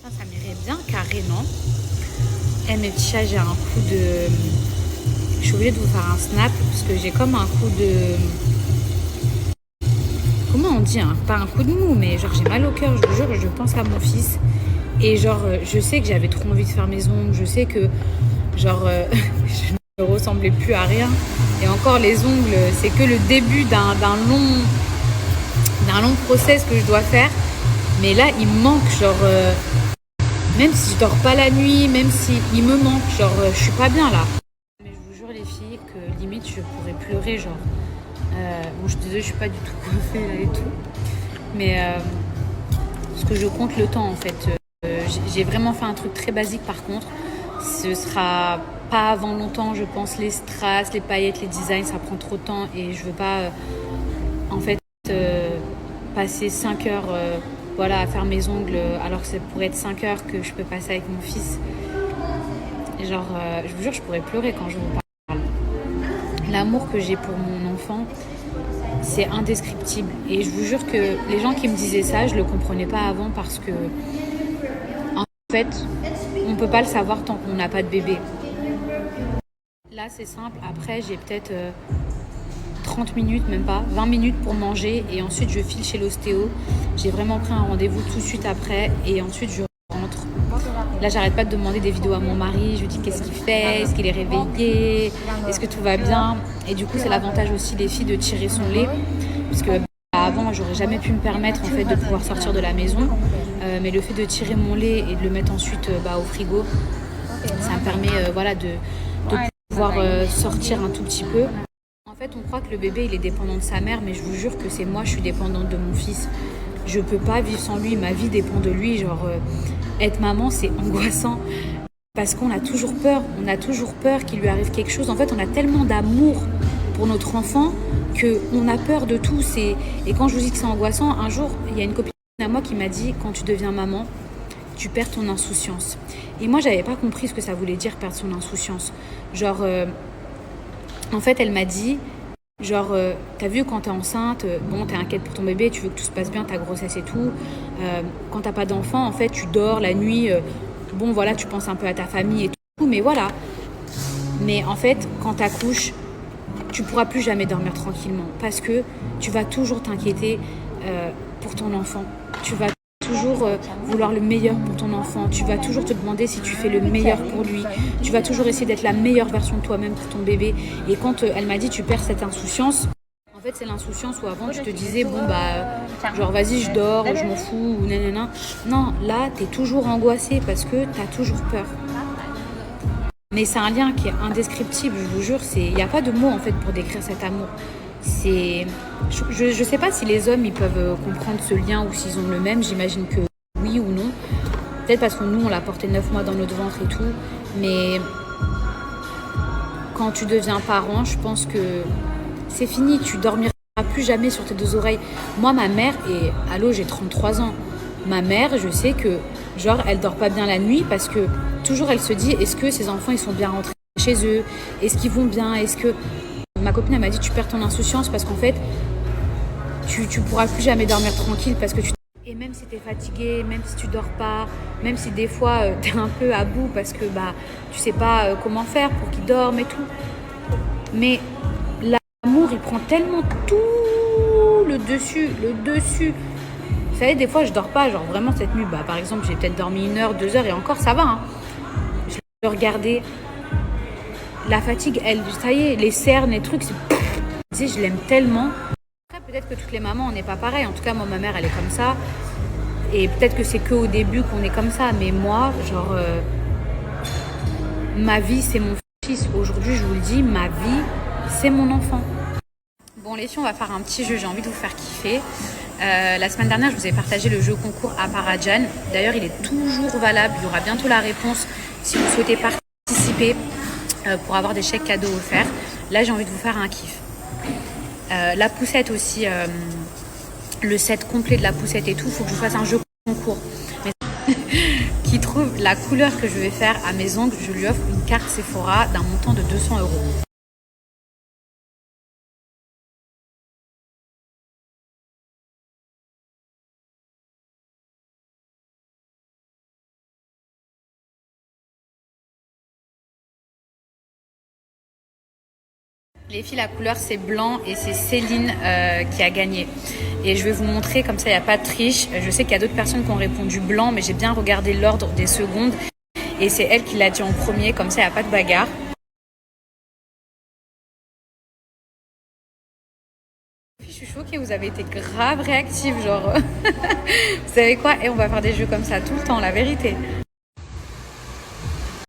Ça m'irait bien, carrément. Eh, mes petits chats, j'ai un coup de... Je suis obligée de vous faire un snap parce que j'ai comme un coup de... Comment on dit, hein? Pas un coup de mou, mais genre j'ai mal au cœur, je vous jure, je pense à mon fils. Et genre, je sais que j'avais trop envie de faire mes ongles, je sais que, genre, je ne ressemblais plus à rien. Et encore, les ongles, c'est que le début d'un long process que je dois faire. Mais là, il me manque, genre, même si je dors pas la nuit, même si il me manque, genre, je suis pas bien là. Mais je vous jure, les filles, que limite, je pourrais pleurer, genre. Bon, je suis désolée, je suis pas du tout coiffée là et tout. Mais parce que je compte le temps en fait. J'ai vraiment fait un truc très basique par contre. Ce sera pas avant longtemps, je pense, les strass, les paillettes, les designs, ça prend trop de temps et je veux pas en fait euh, passer 5 heures voilà, à faire mes ongles alors que ça pourrait être 5 heures que je peux passer avec mon fils. Et genre, je vous jure, je pourrais pleurer quand je vous parle. L'amour que j'ai pour mon enfant, c'est indescriptible. Et je vous jure que les gens qui me disaient ça, je le comprenais pas avant parce que en fait, on peut pas le savoir tant qu'on n'a pas de bébé. Là, c'est simple. Après, j'ai peut-être 30 minutes, même pas, 20 minutes pour manger. Et ensuite, je file chez l'ostéo. J'ai vraiment pris un rendez-vous tout de suite après. Et ensuite, je rentre. Là, j'arrête pas de demander des vidéos à mon mari. Je lui dis qu'est-ce qu'il fait, est-ce qu'il est réveillé, est-ce que tout va bien. Et du coup, c'est l'avantage aussi des filles de tirer son lait. Parce que avant, j'aurais jamais pu me permettre en fait de pouvoir sortir de la maison. Mais le fait de tirer mon lait et de le mettre ensuite au frigo, ça me permet voilà, de pouvoir sortir un tout petit peu. En fait, on croit que le bébé, il est dépendant de sa mère, mais je vous jure que c'est moi, je suis dépendante de mon fils. Je peux pas vivre sans lui, ma vie dépend de lui. Genre, être maman, c'est angoissant parce qu'on a toujours peur. On a toujours peur qu'il lui arrive quelque chose. En fait, on a tellement d'amour pour notre enfant qu'on a peur de tout. Et quand je vous dis que c'est angoissant, un jour, il y a une copine à moi qui m'a dit, quand tu deviens maman, tu perds ton insouciance. Et moi, j'avais pas compris ce que ça voulait dire perdre son insouciance. Genre, en fait, elle m'a dit, genre, t'as vu quand t'es enceinte, bon, t'es inquiète pour ton bébé, tu veux que tout se passe bien, ta grossesse et tout. Quand t'as pas d'enfant, en fait, tu dors la nuit. Bon, voilà, tu penses un peu à ta famille et tout, mais voilà. Mais en fait, quand t'accouches, tu pourras plus jamais dormir tranquillement parce que tu vas toujours t'inquiéter pour ton enfant. Tu vas toujours vouloir le meilleur pour ton enfant. Tu vas toujours te demander si tu fais le meilleur pour lui. Tu vas toujours essayer d'être la meilleure version de toi-même pour ton bébé. Et quand elle m'a dit tu perds cette insouciance, en fait c'est l'insouciance où avant tu te disais bon bah genre vas-y je dors, je m'en fous ou nanana. Non, là t'es toujours angoissée parce que t'as toujours peur. Mais c'est un lien qui est indescriptible, je vous jure. Il n'y a pas de mots en fait pour décrire cet amour. C'est, je sais pas si les hommes ils peuvent comprendre ce lien ou s'ils ont le même. J'imagine que oui ou non. Peut-être parce que nous on l'a porté 9 mois dans notre ventre et tout. Mais quand tu deviens parent, je pense que c'est fini. Tu dormiras plus jamais sur tes deux oreilles. Moi, ma mère, et allô, j'ai 33 ans. Ma mère, je sais que, genre, elle dort pas bien la nuit parce que toujours elle se dit est-ce que ses enfants ils sont bien rentrés chez eux? Est-ce qu'ils vont bien? Est-ce que. Ma copine, elle m'a dit tu perds ton insouciance parce qu'en fait, tu pourras plus jamais dormir tranquille parce que tu. Et même si tu es fatigué, même si tu dors pas, même si des fois tu es un peu à bout parce que bah tu sais pas comment faire pour qu'ils dorment et tout. Mais l'amour, il prend tellement tout le dessus, le dessus. Vous savez, des fois, je dors pas, genre vraiment cette nuit. Bah, par exemple, j'ai peut-être dormi 1 heure, 2 heures et encore, ça va. Hein. Je le regardais. La fatigue, elle, ça y est, les cernes, les trucs, c'est. Je l'aime tellement. Après, peut-être que toutes les mamans, on n'est pas pareil. En tout cas, moi, ma mère, elle est comme ça. Et peut-être que c'est qu'au début qu'on est comme ça. Mais moi, genre, ma vie, c'est mon fils. Aujourd'hui, je vous le dis, ma vie, c'est mon enfant. Bon, les filles, on va faire un petit jeu. J'ai envie de vous faire kiffer. La semaine dernière, je vous ai partagé le jeu concours à Parajan. D'ailleurs, il est toujours valable. Il y aura bientôt la réponse si vous souhaitez participer pour avoir des chèques cadeaux offerts. Là, j'ai envie de vous faire un kiff. La poussette aussi, le set complet de la poussette et tout, il faut que je vous fasse un jeu concours. Mais qui trouve la couleur que je vais faire à mes ongles, je lui offre une carte Sephora d'un montant de 200 €. Les filles, la couleur c'est blanc et c'est Céline qui a gagné. Et je vais vous montrer, comme ça il n'y a pas de triche. Je sais qu'il y a d'autres personnes qui ont répondu blanc, mais j'ai bien regardé l'ordre des secondes. Et c'est elle qui l'a dit en premier, comme ça il n'y a pas de bagarre. Je suis choquée, vous avez été grave réactive, genre. Vous savez quoi? Et on va faire des jeux comme ça tout le temps, la vérité.